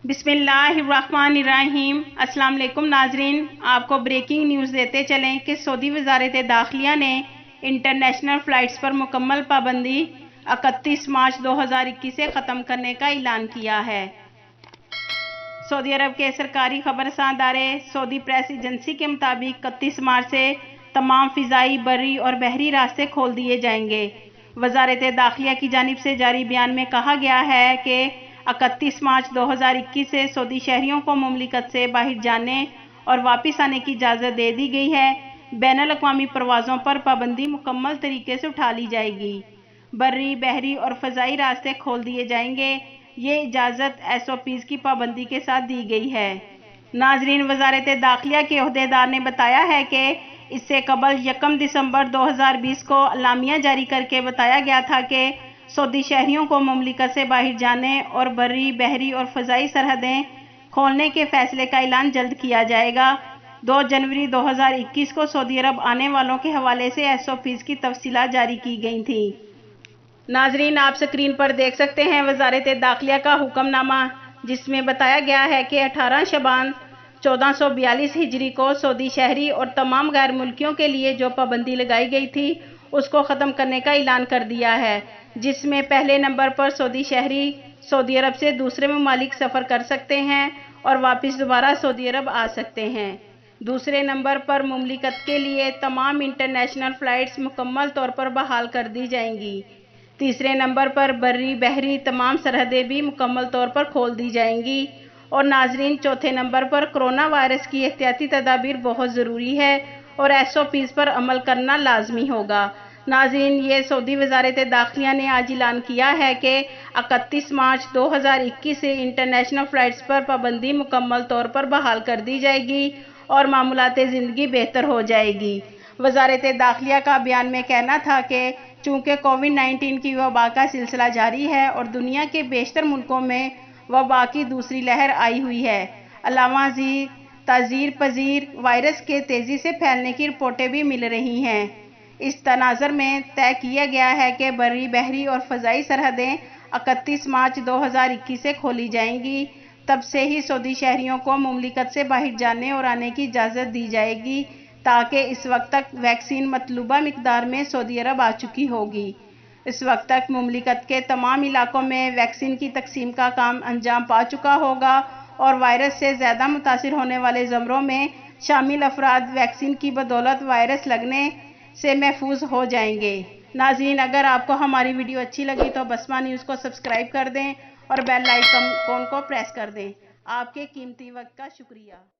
بسم اللہ الرحمن الرحیم۔ السلام علیکم ناظرین، آپ کو بریکنگ نیوز دیتے چلیں کہ سعودی وزارت داخلہ نے انٹرنیشنل فلائٹس پر مکمل پابندی 31 مارچ 2021 سے ختم کرنے کا اعلان کیا ہے۔ سعودی عرب کے سرکاری خبررساں ادارے سعودی پریس ایجنسی کے مطابق 31 مارچ سے تمام فضائی، بری اور بحری راستے کھول دیے جائیں گے۔ وزارت داخلہ کی جانب سے جاری بیان میں کہا گیا ہے کہ 31 مارچ 2021 سے سعودی شہریوں کو مملکت سے باہر جانے اور واپس آنے کی اجازت دے دی گئی ہے۔ بین الاقوامی پروازوں پر پابندی مکمل طریقے سے اٹھا لی جائے گی۔ بری، بحری اور فضائی راستے کھول دیے جائیں گے۔ یہ اجازت SOPs کی پابندی کے ساتھ دی گئی ہے۔ ناظرین، وزارت داخلہ کے عہدیدار نے بتایا ہے کہ اس سے قبل 1 دسمبر 2020 کو اعلامیہ جاری کر کے بتایا گیا تھا کہ سعودی شہریوں کو مملکت سے باہر جانے اور بری، بحری اور فضائی سرحدیں کھولنے کے فیصلے کا اعلان جلد کیا جائے گا۔ 2 جنوری 2021 کو سعودی عرب آنے والوں کے حوالے سے SOPs کی تفصیلات جاری کی گئی تھیں۔ ناظرین، آپ اسکرین پر دیکھ سکتے ہیں وزارت داخلہ کا حکم نامہ، جس میں بتایا گیا ہے کہ 18 شعبان 1442 ہجری کو سعودی شہری اور تمام غیر ملکیوں کے لیے جو پابندی لگائی گئی تھی اس کو ختم کرنے کا اعلان کر دیا ہے، جس میں پہلے نمبر پر سعودی شہری سعودی عرب سے دوسرے ممالک سفر کر سکتے ہیں اور واپس دوبارہ سعودی عرب آ سکتے ہیں۔ دوسرے نمبر پر مملکت کے لیے تمام انٹرنیشنل فلائٹس مکمل طور پر بحال کر دی جائیں گی۔ تیسرے نمبر پر بری، بحری تمام سرحدیں بھی مکمل طور پر کھول دی جائیں گی۔ اور ناظرین، چوتھے نمبر پر کرونا وائرس کی احتیاطی تدابیر بہت ضروری ہے اور SOPs پر عمل کرنا لازمی ہوگا۔ ناظرین، یہ سعودی وزارت داخلہ نے آج اعلان کیا ہے کہ 31 مارچ 2021 سے انٹرنیشنل فلائٹس پر پابندی مکمل طور پر بحال کر دی جائے گی اور معمولات زندگی بہتر ہو جائے گی۔ وزارت داخلہ کا بیان میں کہنا تھا کہ چونکہ کووڈ-19 کی وبا کا سلسلہ جاری ہے اور دنیا کے بیشتر ملکوں میں وبا کی دوسری لہر آئی ہوئی ہے، علاوہ ازیں تغیر پذیر وائرس کے تیزی سے پھیلنے کی رپورٹیں بھی مل رہی ہیں۔ اس تناظر میں طے کیا گیا ہے کہ بری، بحری اور فضائی سرحدیں 31 مارچ 2021 سے کھولی جائیں گی۔ تب سے ہی سعودی شہریوں کو مملکت سے باہر جانے اور آنے کی اجازت دی جائے گی تاکہ اس وقت تک ویکسین مطلوبہ مقدار میں سعودی عرب آ چکی ہوگی۔ اس وقت تک مملکت کے تمام علاقوں میں ویکسین کی تقسیم کا کام انجام پا چکا ہوگا اور وائرس سے زیادہ متاثر ہونے والے زمروں میں شامل افراد ویکسین کی بدولت وائرس لگنے سے محفوظ ہو جائیں گے۔ ناظرین، اگر آپ کو ہماری ویڈیو اچھی لگی تو بسمہ نیوز کو سبسکرائب کر دیں اور بیل آئیکن کو پریس کر دیں۔ آپ کے قیمتی وقت کا شکریہ۔